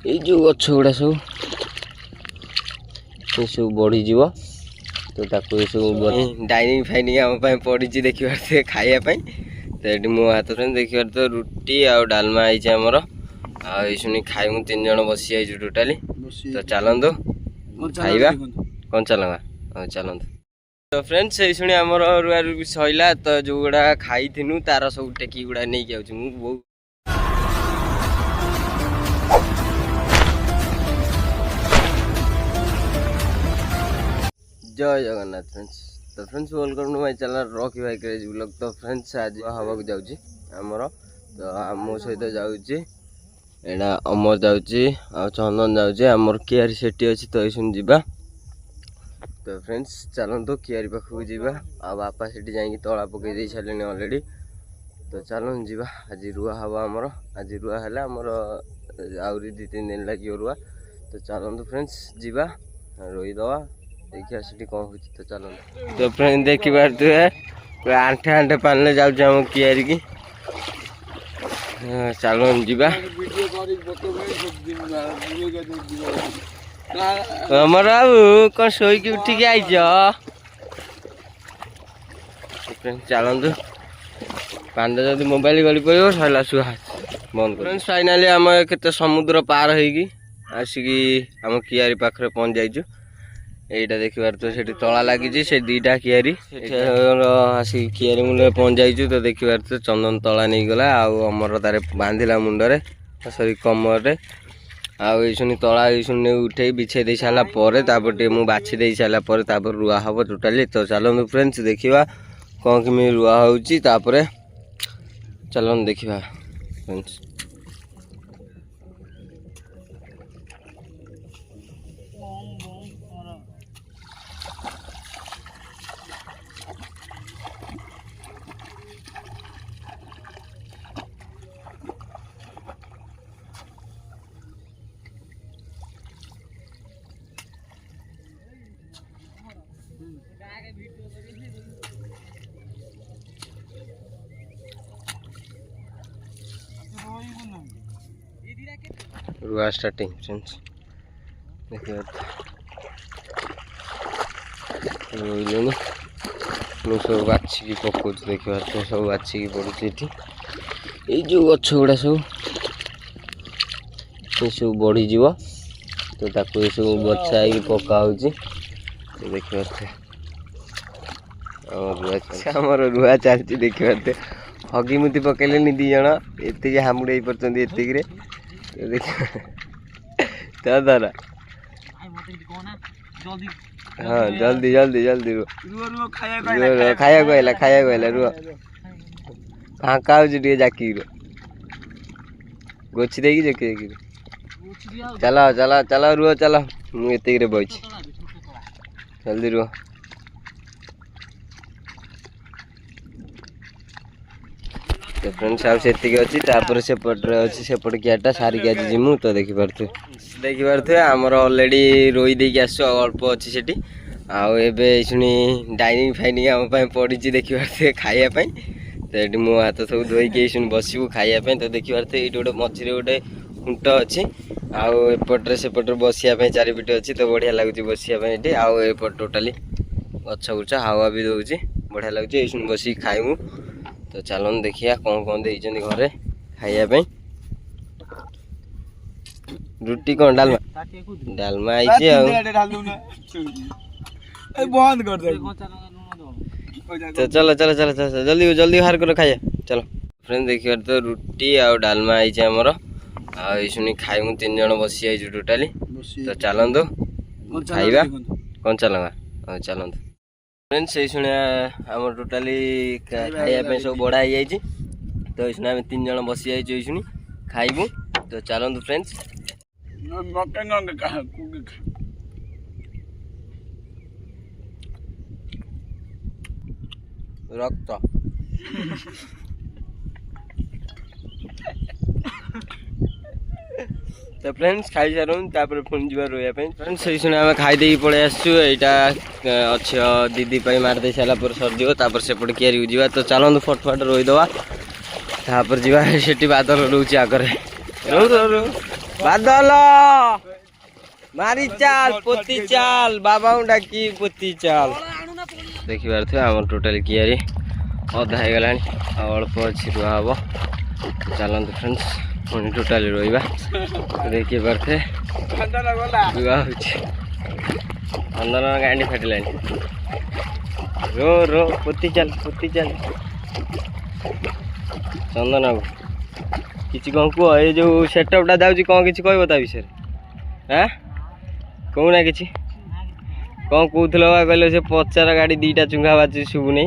ये जो गछ गुड़ा सब ये सब बढ़ीज तो ताको ये सब डाइनिंग फाइनिंग आम पड़ी देखिए खायापी तो ये मो हाथ देखिए तो रुटी आ डालमा आई आमर आनी खाइबू 3 जन बसी आई टोटाली तो चलतु खाइबा कौन चलवा हाँ चलतु तो फ्रेंड्स ये शुणी आमर रुआ रुई सैला तो जो गुड़ा खाई थी तार सब टेकी गुड़ा नहीं बहुत जय जगन्नाथ फ्रेंड्स तो friends welcome to my channel Rocky भाई क्रेजी ब्लॉग तो फ्रेंड्स आज हवा को जाऊँगी आमर तो आम सहित जाऊँगी एटा अमर जाऊँगी आ चंदन जाऊँगी आमर कियारी सेठी अच्छी तो ये जावा तो फ्रेंड्स चलतु कियारी पाखक जावा आ बापा से जाकि तला पकई दे सारे अलरेडी तो चलन जावा आज रुआ हवा आमर आज रुआ है आमर आहरी 2-3 दिन लगे रुआ तो चलतु फ्रेंड्स जावा रोईदवा देखिए सीटी कौन हो तो चलो तो फ्रेंड देखी पारे आंठे आंठे पानी जाऊँ कियारी की चलो जीवा अमर बाबू कौन शोक उठिक आईच चलतु पानी जब मोबाइल गली पड़ो सरला सुहा बंद कर फाइनाली आम के समुद्र पार होगी आसिकी आम कियारी पाखे पहुँच जाइचु এইটা ଦେଖିବାର ତ ସେଠି ତଳା ଲାଗିଛି ସେ ଦୁଇଟା କିଆରି ଆସି କିଆରି ମୁଣ୍ଡରେ ପହଞ୍ଚି ଯାଇଛୁ ତ ଦେଖିବାର ତ ଚନ୍ଦନ ତଳା ନେଇଗଲା ଆଉ ଆମର ତାରେ ବାନ୍ଧିଲା ମୁଣ୍ଡରେ ସରି କମରରେ ଆଉ ଏଇଶୁଣି ତଳା ଏଇଶୁଣି ଉଠେଇ ବିଛେଇ ଦେଇ ସାରିଲା ପରେ ତାପରେ ଟିକେ ମୁଁ ବାଛି ଦେଇ ସାରିଲା ପରେ ତାପରେ ରୁଆ ହେବ ଟୋଟାଲି ତ ଚାଲନ୍ତୁ ଫ୍ରେଣ୍ଡସ୍ ଦେଖିବା କ'ଣ କେମିତି ରୁଆ ହେଉଛି ତାପରେ ଚାଲନ୍ତୁ ଦେଖିବା ଫ୍ରେଣ୍ଡସ୍ रुआ स्टार्टिंग फ्रेंड्स देखिए रोईले मुझे सब बाछिकी पकाऊ देखिए तो सब बाछिकी पड़ुची ये जो गछ गुड़ा सब ये सब बढ़ीज तो ताको ये सब बछा पका तो देखिए आमर रुआ चलती देखिए हगी मुती पकड़े 2 जन एति हामुड़े पड़ते एतिक तो दादा हाँ जल्दी जल्दी जल्दी खाया कहला रुह फाँका हो जाकी गोछी देगी जकी चलो चलो चलो रुह चलो मुझे बही जल्दी रुह तो फ्रेंड्स आउ से अच्छी सेपटे अच्छी सेपट कियाटा सारिक आज जिमु तो देखिपे आमर अलरेडी रोई देकी आस अल्प अच्छी से शुणी डाइनिंग फाइनिंग आम पड़ी देखिए खायापी तो ये मो हाथ सब धोईकी शुणी बसबू खायापी तो देखिए ये गोटे मझे गोटे खुंट अच्छी आउपटे सेपटे बसापी 4 फीट अच्छी तो बढ़िया लगुच बसापी आउट टोटाली गछ गुछ हावा भी दौर बढ़िया लगुच ये बस खाइबू तो चलन देखिए कौन कौन देते घरे खायापी रुटी कौन डालमा डालमा आई तो चलो चलो चलो चलो जल्दी जल्दी बाहर करो खाया चलो फ्रेंड देखिए तो रुटी आ डालमा आई आमर आनी खाइबू 3 जन बसी आई टोटाली तो चलतु खाइबा कौन चलवा हाँ चलतु फ्रेंड्स ये शुणी आम टोटाली खायापी सब बढ़ा हो जाए तो ये आम 3 जन बसी आई शुणी खाइबू तो चलतु फ्रेंड्स रक्त तो फ्रेंड्स खाई सारूँ पुणी जा रोपे फ्रेंड्स ये आम खाई पलि आसटा अच्छे दीदी मारदे सारापर सरजीव सेपटे कियारी को जा तो चलतु फटफट रोईदवा तापर जा बादल रोचे आगे ବାଦଲ ମାରି ଚାଲ ପୋତି ଚାଲ ବାବାଙ୍କୁ ଡାକି ପୋତି ଚାଲ। ଦେଖିପାରୁଥିବେ ଆମର ଟୋଟାଲି କିଆରି ଅଧା ହେଇଗଲାଣି ଆଉ ଅଳ୍ପ ଅଛି ରୁଆ ହବ। ଚାଲନ୍ତୁ ଫ୍ରେଣ୍ଡସ୍ ପୁଣି ଟୋଟାଲି ରହିବା। ଦେଖିପାରୁଥିବେ ରୁଆ ହଉଛି। ଚନ୍ଦନ ଗାଣ୍ଡି ଫାଟିଲାଣି। ରୋ ପୋତି ଚାଲ ଚନ୍ଦନ ବାବୁ କିଛି କ'ଣ କୁହ? ଏଇ ଯେଉଁ ସେଟଅପ୍ଟା ଯାଉଛି କ'ଣ କିଛି କହିବ ତା ବିଷୟରେ? ଆଁ କହୁନା କିଛି। କ'ଣ କହୁଥିଲ ବା କହିଲ ସେ ପଚାର ଗାଡ଼ି ଦୁଇଟା ଚୁଙ୍ଗା ବାଜୁଛି ଶୁଭୁନି।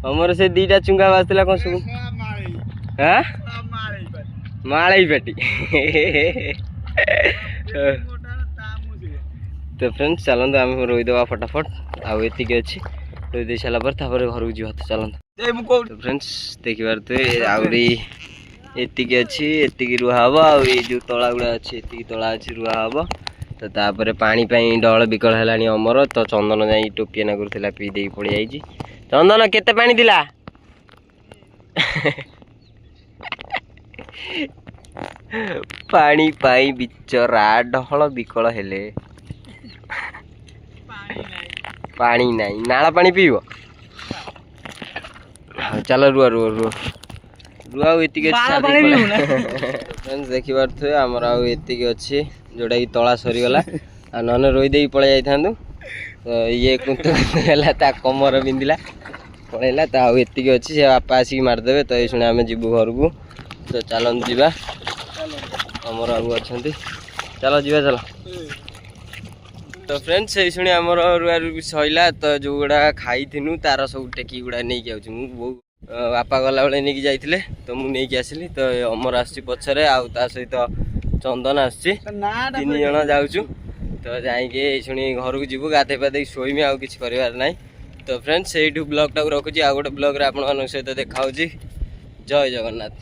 ଅମର ସେ ଦୁଇଟା ଚୁଙ୍ଗା ବାଜିଥିଲା କ'ଣ ଶୁଭୁ? ମାଳେଇ ପାଟି। ତ ଫ୍ରେଣ୍ଡସ୍ ଚାଲନ୍ତୁ ଆମେ ରୋଇଦେବା ଫଟାଫଟ। ଆଉ ଏତିକି ଅଛି ରୋଇ ଦେଇ ସାରିଲା ପରେ ତାପରେ ଘରକୁ ଯିବା। ତ ଚାଲନ୍ତୁ ଫ୍ରେଣ୍ଡସ୍ ଦେଖିପାରୁଥିବେ ଆହୁରି ଏତିକି ଅଛି, ଏତିକି ରୁଆ ହବ। ଆଉ ଏଇ ଯେଉଁ ତଳା ଗୁଡ଼ା ଅଛି ଏତିକି ତଳା ଅଛି ରୁଆ ହବ। ତ ତାପରେ ପାଣି ପାଇଁ ଡହଳ ବିକଳ ହେଲାଣି ଅମର। ତ ଚନ୍ଦନ ଯାଇ ଟୋକିଏ ନାଗୁରୁ ଥିଲା ପିଇ ଦେଇକି ପଳେଇ ଯାଇଛି। ଚନ୍ଦନ କେତେ ପାଣି ଥିଲା? ପାଣି ପାଇଁ ବିଚରା ଡହଳ ବିକଳ ହେଲେ। ପାଣି ନାହିଁ, ନାଳ ପାଣି ପିଇବ। ଚାଲ ରୁଆ ଆଉ ଏତିକି ଅଛି। ଦେଖିପାରୁଥିବେ ଆମର ଆଉ ଏତିକି ଅଛି ଯୋଉଟାକି ତଳା ସରିଗଲା। ଆଉ ନହେଲେ ରୋଇ ଦେଇକି ପଳେଇ ଯାଇଥାନ୍ତୁ। ତ ଇଏ କୁନ୍ତୁ ହେଲା ତା କମର ବିନ୍ଧିଲା ପଳେଇଲା। ତ ଆଉ ଏତିକି ଅଛି ସେ ବାପା ଆସିକି ମାରିଦେବେ। ତ ଏଇ ଶୁଣି ଆମେ ଯିବୁ ଘରକୁ। ତ ଚାଲନ୍ତୁ ଯିବା। ଆମର ଆଉ ଅଛନ୍ତି, ଚାଲ ଯିବା ଚାଲ। ତ ଫ୍ରେଣ୍ଡସ୍ ସେଇ ଶୁଣି ଆମର ରୁଆ ସଇଲା। ତ ଯେଉଁଗୁଡ଼ା ଖାଇଥିନୁ ତାର ସବୁ ଟେକି ଗୁଡ଼ା ନେଇକି ଆଉଛି ମୁଁ। ବୋଉ ବାପା ଗଲାବେଳେ ନେଇକି ଯାଇଥିଲେ ତ ମୁଁ ନେଇକି ଆସିଲି। ତ ଅମର ଆସୁଛି ପଛରେ ଆଉ ତା ସହିତ ଚନ୍ଦନ ଆସୁଛି। 3 ଜଣ ଯାଉଛୁ। ତ ଯାଇକି ଏଇ ଶୁଣି ଘରକୁ ଯିବୁ। ଗାଧେଇ ପାଧେଇ ଶୋଇମି, ଆଉ କିଛି କରିବାର ନାହିଁ। ତ ଫ୍ରେଣ୍ଡସ୍ ସେଇଠୁ ବ୍ଲଗ୍ଟାକୁ ରଖୁଛି। ଆଉ ଗୋଟେ ବ୍ଲଗ୍ରେ ଆପଣମାନଙ୍କ ସହିତ ଦେଖା ହେଉଛି। ଜୟ ଜଗନ୍ନାଥ।